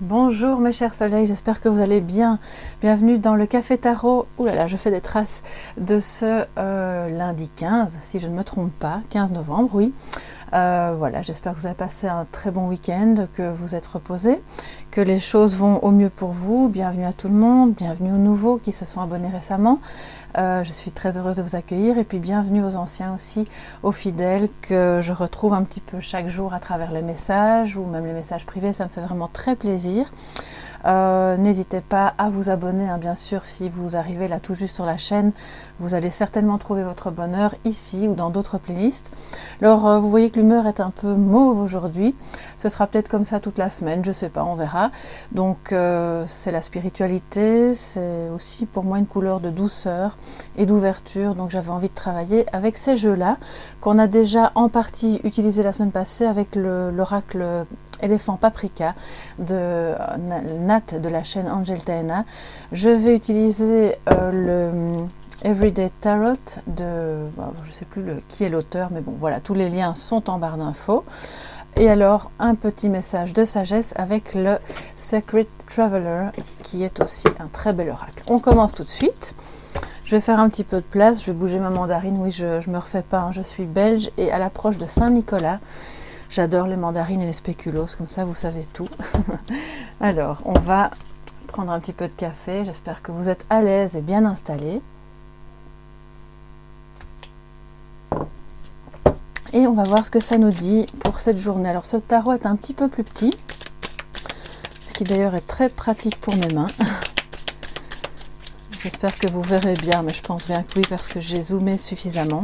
Bonjour mes chers soleils, j'espère que vous allez bien. Bienvenue dans le Café Tarot. Ouh là là, je fais des traces de ce lundi 15, si je ne me trompe pas, 15 novembre, oui. Voilà, j'espère que vous avez passé un très bon week-end, que vous êtes reposés, que les choses vont au mieux pour vous. Bienvenue à tout le monde, bienvenue aux nouveaux qui se sont abonnés récemment. Je suis très heureuse de vous accueillir et puis bienvenue aux anciens aussi, aux fidèles que je retrouve un petit peu chaque jour à travers les messages ou même les messages privés, ça me fait vraiment très plaisir. N'hésitez pas à vous abonner, hein, bien sûr, si vous arrivez là tout juste sur la chaîne, vous allez certainement trouver votre bonheur ici ou dans d'autres playlists. Alors vous voyez que l'humeur est un peu mauve aujourd'hui, ce sera peut-être comme ça toute la semaine, je sais pas, on verra. Donc c'est la spiritualité, c'est aussi pour moi une couleur de douceur et d'ouverture, donc j'avais envie de travailler avec ces jeux-là, qu'on a déjà en partie utilisé la semaine passée avec l'oracle éléphant paprika de Nat de la chaîne Angel Taena. Je vais utiliser le Everyday Tarot de, je ne sais plus qui est l'auteur, mais bon voilà, tous les liens sont en barre d'infos. Et alors un petit message de sagesse avec le Secret Traveler qui est aussi un très bel oracle. On commence tout de suite. Je vais faire un petit peu de place, je vais bouger ma mandarine, oui je me refais pas, hein. Je suis belge et à l'approche de Saint-Nicolas, j'adore les mandarines et les spéculoos, comme ça vous savez tout. Alors on va prendre un petit peu de café, j'espère que vous êtes à l'aise et bien installés. Et on va voir ce que ça nous dit pour cette journée. Alors ce tarot est un petit peu plus petit, ce qui d'ailleurs est très pratique pour mes mains. J'espère que vous verrez bien, mais je pense bien que oui, parce que j'ai zoomé suffisamment.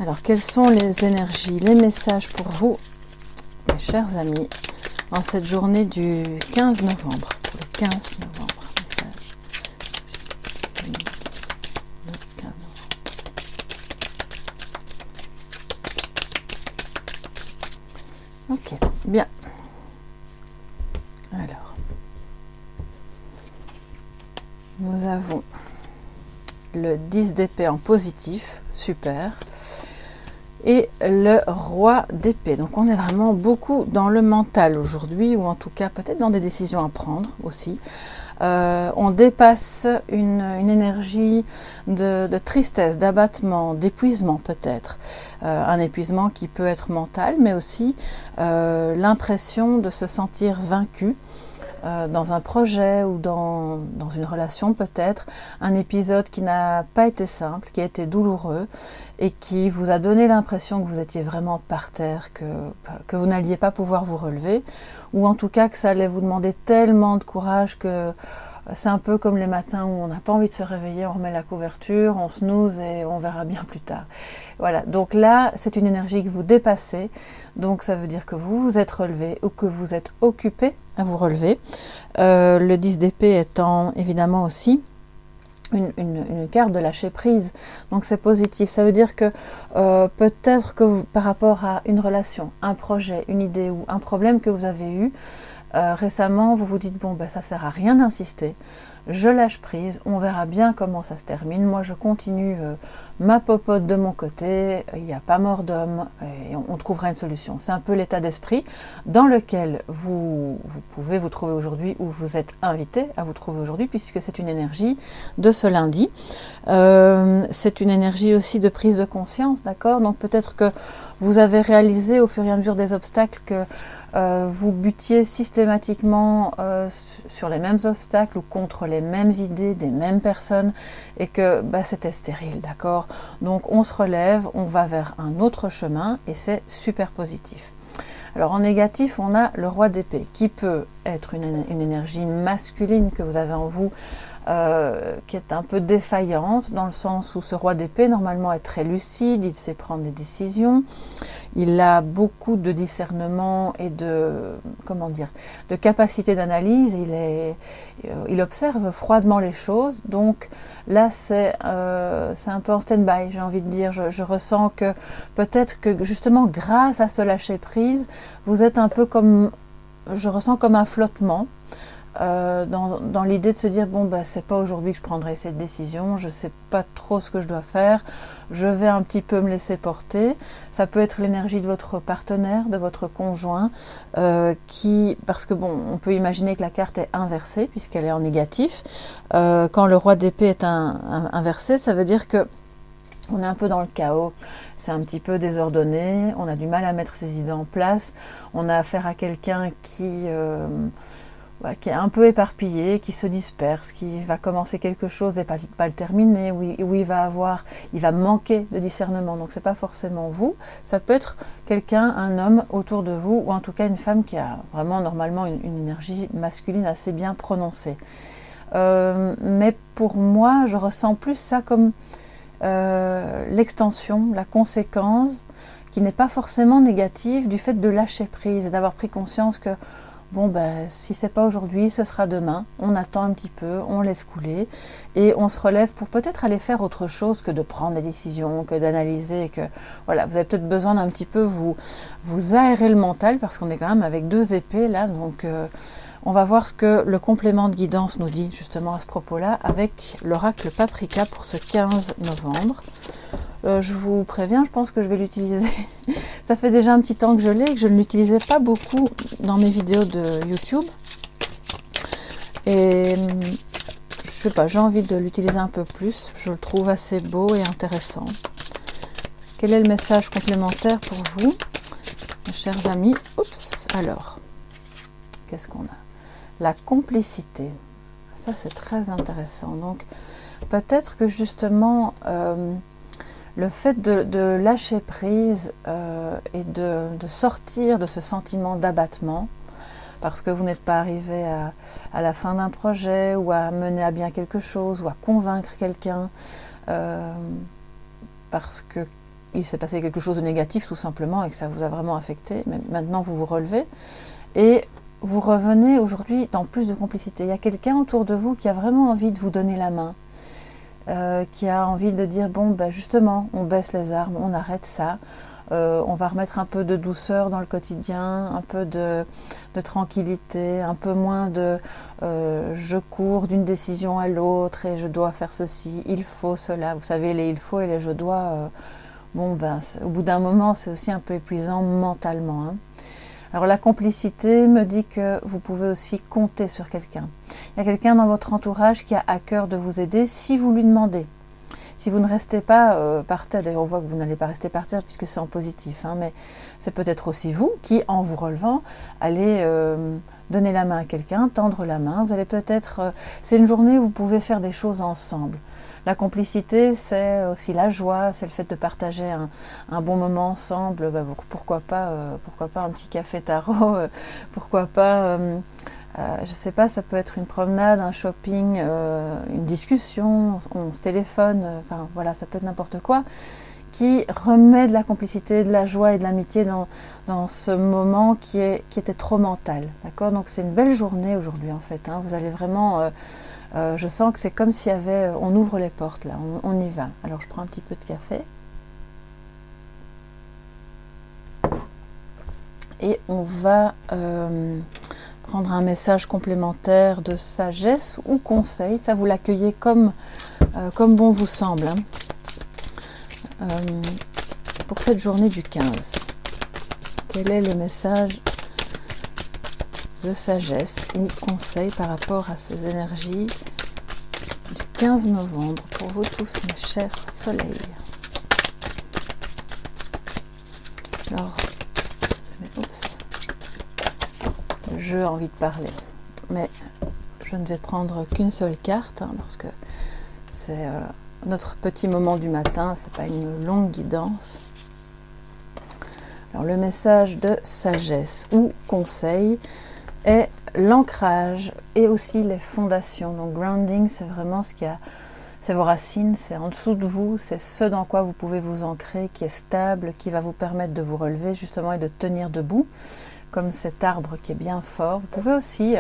Alors, quelles sont les énergies, les messages pour vous, mes chers amis, en cette journée du 15 novembre, pour le 15 novembre, message. Ok, bien. Alors, nous avons le 10 d'épée en positif, super, et le roi d'épée. Donc on est vraiment beaucoup dans le mental aujourd'hui, ou en tout cas peut-être dans des décisions à prendre aussi. On dépasse une énergie de tristesse, d'abattement, d'épuisement peut-être. Un épuisement qui peut être mental, mais aussi l'impression de se sentir vaincu dans un projet ou dans une relation peut-être, un épisode qui n'a pas été simple, qui a été douloureux et qui vous a donné l'impression que vous étiez vraiment par terre, que vous n'alliez pas pouvoir vous relever, ou en tout cas que ça allait vous demander tellement de courage que c'est un peu comme les matins où on n'a pas envie de se réveiller, on remet la couverture, on snooze et on verra bien plus tard. Voilà, donc là, c'est une énergie que vous dépassez, donc ça veut dire que vous vous êtes relevé ou que vous êtes occupé à vous relever. Le 10 d'épée étant évidemment aussi une carte de lâcher prise, donc c'est positif. Ça veut dire que peut-être que vous, par rapport à une relation, un projet, une idée ou un problème que vous avez eu, récemment, vous vous dites, bon, ben, ça sert à rien d'insister, je lâche prise, on verra bien comment ça se termine, moi je continue ma popote de mon côté, il n'y a pas mort d'homme, et on trouvera une solution. C'est un peu l'état d'esprit dans lequel vous pouvez vous trouver aujourd'hui, ou vous êtes invité à vous trouver aujourd'hui, puisque c'est une énergie de ce lundi. C'est une énergie aussi de prise de conscience, d'accord? Donc peut-être que vous avez réalisé au fur et à mesure des obstacles que vous butiez systématiquement sur les mêmes obstacles ou contre les mêmes idées des mêmes personnes et que c'était stérile, d'accord? Donc on se relève, on va vers un autre chemin et c'est super positif. Alors en négatif, on a le roi d'épée qui peut être une énergie masculine que vous avez en vous, qui est un peu défaillante, dans le sens où ce roi d'épée normalement est très lucide, il sait prendre des décisions, il a beaucoup de discernement et de capacité d'analyse, il observe froidement les choses, donc là c'est un peu en stand-by, j'ai envie de dire. Je ressens que peut-être que justement grâce à ce lâcher prise, vous êtes un peu comme, je ressens comme un flottement, dans l'idée de se dire bon bah c'est pas aujourd'hui que je prendrai cette décision, je sais pas trop ce que je dois faire, je vais un petit peu me laisser porter. Ça peut être l'énergie de votre partenaire, de votre conjoint, parce que bon, on peut imaginer que la carte est inversée puisqu'elle est en négatif. Quand le roi d'épée est inversé, ça veut dire que on est un peu dans le chaos, c'est un petit peu désordonné, on a du mal à mettre ses idées en place, on a affaire à quelqu'un qui est un peu éparpillé, qui se disperse, qui va commencer quelque chose et pas le terminer, où il va manquer de discernement. Donc c'est pas forcément vous, ça peut être quelqu'un, un homme autour de vous, ou en tout cas une femme qui a vraiment normalement une énergie masculine assez bien prononcée. Mais pour moi, je ressens plus ça comme l'extension, la conséquence, qui n'est pas forcément négative du fait de lâcher prise et d'avoir pris conscience que bon ben si c'est pas aujourd'hui, ce sera demain, on attend un petit peu, on laisse couler et on se relève pour peut-être aller faire autre chose que de prendre des décisions, que d'analyser, que voilà, vous avez peut-être besoin d'un petit peu vous aérer le mental parce qu'on est quand même avec 2 épées là, donc on va voir ce que le complément de guidance nous dit justement à ce propos-là avec l'oracle Paprika pour ce 15 novembre. Je vous préviens, je pense que je vais l'utiliser. Ça fait déjà un petit temps que je l'ai et que je ne l'utilisais pas beaucoup dans mes vidéos de YouTube. Et je sais pas, j'ai envie de l'utiliser un peu plus. Je le trouve assez beau et intéressant. Quel est le message complémentaire pour vous, mes chers amis? Oups, alors, qu'est-ce qu'on a? La complicité. Ça, c'est très intéressant. Donc, peut-être que justement... le fait de lâcher prise et de sortir de ce sentiment d'abattement, parce que vous n'êtes pas arrivé à la fin d'un projet ou à mener à bien quelque chose ou à convaincre quelqu'un, parce qu'il s'est passé quelque chose de négatif tout simplement et que ça vous a vraiment affecté, mais maintenant vous vous relevez et vous revenez aujourd'hui dans plus de complicité. Il y a quelqu'un autour de vous qui a vraiment envie de vous donner la main. Qui a envie de dire bon ben justement on baisse les armes, on arrête ça, on va remettre un peu de douceur dans le quotidien, un peu de tranquillité, un peu moins de je cours d'une décision à l'autre et je dois faire ceci, il faut cela, vous savez les il faut et les je dois, bon ben au bout d'un moment c'est aussi un peu épuisant mentalement, hein. Alors la complicité me dit que vous pouvez aussi compter sur quelqu'un. Il y a quelqu'un dans votre entourage qui a à cœur de vous aider si vous lui demandez. Si vous ne restez pas par terre, d'ailleurs on voit que vous n'allez pas rester par terre puisque c'est en positif, hein, mais c'est peut-être aussi vous qui, en vous relevant, allez donner la main à quelqu'un, tendre la main. Vous allez peut-être... c'est une journée où vous pouvez faire des choses ensemble. La complicité, c'est aussi la joie, c'est le fait de partager un bon moment ensemble. Bah, pourquoi pas un petit café tarot, pourquoi pas... je sais pas, ça peut être une promenade, un shopping, une discussion, on se téléphone, enfin voilà, ça peut être n'importe quoi, qui remet de la complicité, de la joie et de l'amitié dans ce moment qui était trop mental, d'accord? Donc c'est une belle journée aujourd'hui en fait, hein, vous allez vraiment, je sens que c'est comme s'il y avait, on ouvre les portes là, on y va. Alors je prends un petit peu de café. Et on va... prendre un message complémentaire de sagesse ou conseil, ça vous l'accueillez comme bon vous semble, hein. Pour cette journée du 15, quel est le message de sagesse ou conseil par rapport à ces énergies du 15 novembre pour vous tous mes chers soleils? Alors, oups, le jeu a envie de parler, mais je ne vais prendre qu'une seule carte, hein, parce que c'est notre petit moment du matin, c'est pas une longue guidance. Alors le message de sagesse ou conseil est l'ancrage et aussi les fondations. Donc grounding, c'est vraiment ce qui a, c'est vos racines, c'est en dessous de vous, c'est ce dans quoi vous pouvez vous ancrer, qui est stable, qui va vous permettre de vous relever justement et de tenir debout, comme cet arbre qui est bien fort. Vous pouvez aussi,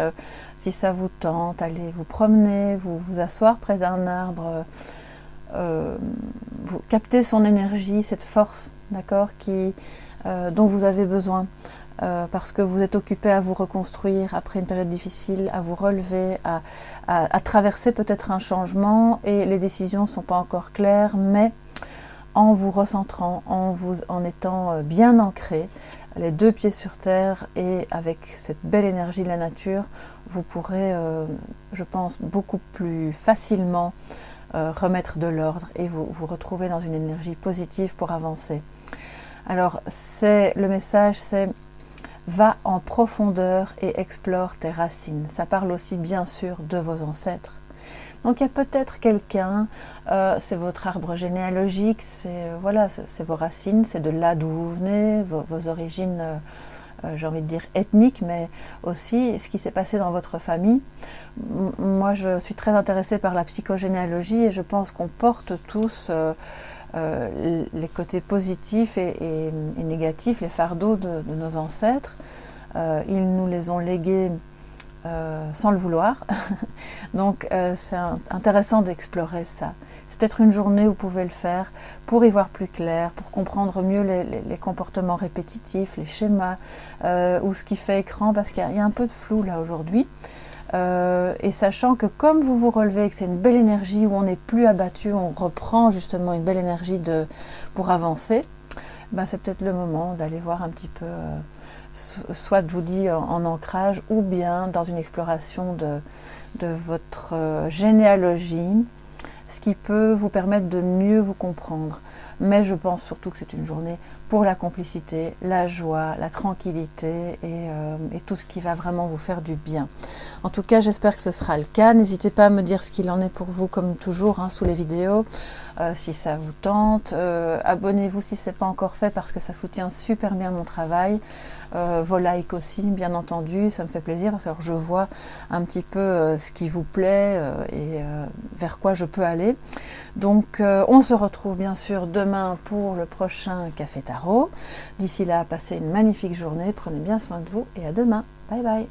si ça vous tente, aller vous promener, vous asseoir près d'un arbre, vous captez son énergie, cette force, d'accord, dont vous avez besoin. parce que vous êtes occupé à vous reconstruire après une période difficile, à vous relever, à traverser peut-être un changement et les décisions ne sont pas encore claires, mais en vous recentrant, en étant bien ancré, les deux pieds sur terre et avec cette belle énergie de la nature, vous pourrez, je pense, beaucoup plus facilement remettre de l'ordre et vous retrouver dans une énergie positive pour avancer. Alors, le message, c'est va en profondeur et explore tes racines. Ça parle aussi bien sûr de vos ancêtres. Donc il y a peut-être quelqu'un, c'est votre arbre généalogique, c'est vos racines, c'est de là d'où vous venez, vos origines, j'ai envie de dire ethniques, mais aussi ce qui s'est passé dans votre famille. Moi, je suis très intéressée par la psychogénéalogie et je pense qu'on porte tous les côtés positifs et négatifs, les fardeaux de nos ancêtres. Ils nous les ont légués sans le vouloir. Donc c'est intéressant d'explorer ça. C'est peut-être une journée où vous pouvez le faire pour y voir plus clair, pour comprendre mieux les comportements répétitifs, les schémas, ou ce qui fait écran, parce qu'il y a un peu de flou là aujourd'hui. Et sachant que comme vous vous relevez, que c'est une belle énergie où on n'est plus abattu, on reprend justement une belle énergie pour avancer, ben c'est peut-être le moment d'aller voir un petit peu soit je vous dis en ancrage ou bien dans une exploration de votre généalogie, ce qui peut vous permettre de mieux vous comprendre. Mais je pense surtout que c'est une journée pour la complicité, la joie, la tranquillité et tout ce qui va vraiment vous faire du bien. En tout cas, j'espère que ce sera le cas. N'hésitez pas à me dire ce qu'il en est pour vous, comme toujours, sous les vidéos, si ça vous tente. Abonnez-vous si ce n'est pas encore fait, parce que ça soutient super bien mon travail. Vos likes aussi, bien entendu, ça me fait plaisir, parce que alors je vois un petit peu ce qui vous plaît et vers quoi je peux aller. Donc, on se retrouve bien sûr demain pour le prochain Café Tarot. D'ici là, passez une magnifique journée, prenez bien soin de vous et à demain. Bye bye.